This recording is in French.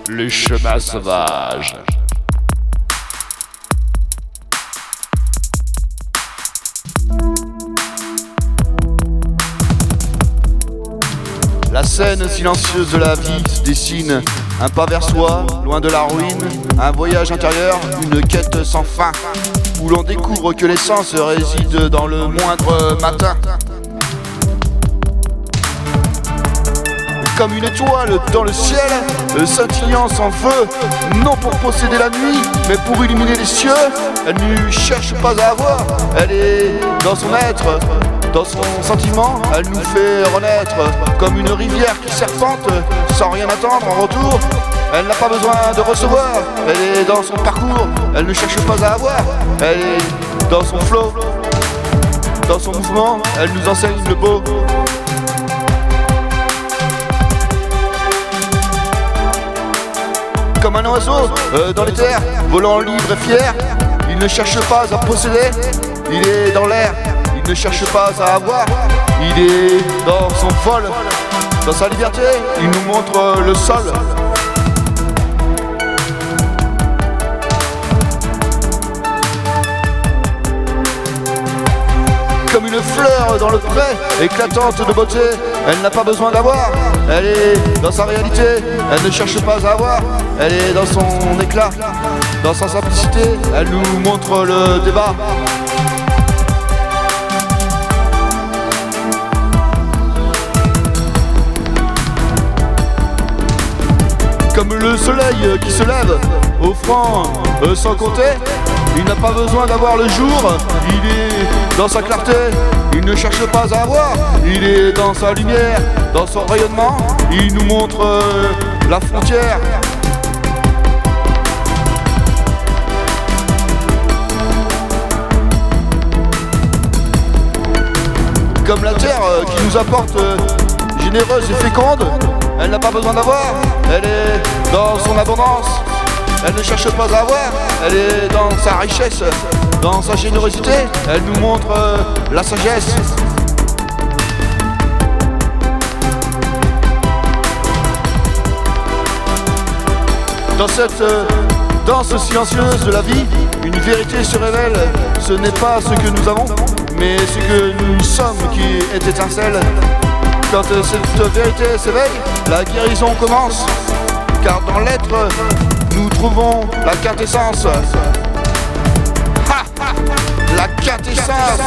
les chemins sauvages. La scène silencieuse de la vie se dessine, un pas vers soi, loin de la ruine, un voyage intérieur, une quête sans fin, où l'on découvre que l'essence réside dans le moindre matin. Comme une étoile dans le ciel, scintillant sans feu, non pour posséder la nuit, mais pour illuminer les cieux. Elle ne cherche pas à avoir, elle est dans son être, dans son sentiment. Elle nous fait renaître, comme une rivière qui serpente, sans rien attendre en retour. Elle n'a pas besoin de recevoir, elle est dans son parcours, elle ne cherche pas à avoir, elle est dans son flow, dans son mouvement, elle nous enseigne le beau. Comme un oiseau dans les terres, volant libre et fier, il ne cherche pas à posséder, il est dans l'air, il ne cherche pas à avoir, il est dans son vol, dans sa liberté, il nous montre le sol. Comme une fleur dans le pré, éclatante de beauté, elle n'a pas besoin d'avoir, elle est dans sa réalité, elle ne cherche pas à avoir, elle est dans son éclat, dans sa simplicité, elle nous montre le débat. Comme le soleil qui se lève, offrant sans compter, il n'a pas besoin d'avoir le jour, il est dans sa clarté, il ne cherche pas à avoir, il est dans sa lumière, dans son rayonnement, il nous montre la frontière. Comme la terre qui nous apporte généreuse et féconde, elle n'a pas besoin d'avoir, elle est dans son abondance. Elle ne cherche pas à avoir, elle est dans sa richesse, dans sa générosité, elle nous montre la sagesse. Dans cette danse silencieuse de la vie, une vérité se révèle, ce n'est pas ce que nous avons, mais ce que nous sommes qui est étincelle. Quand cette vérité s'éveille, la guérison commence, car dans l'être, nous trouvons la quintessence. Ha, ha, la quintessence.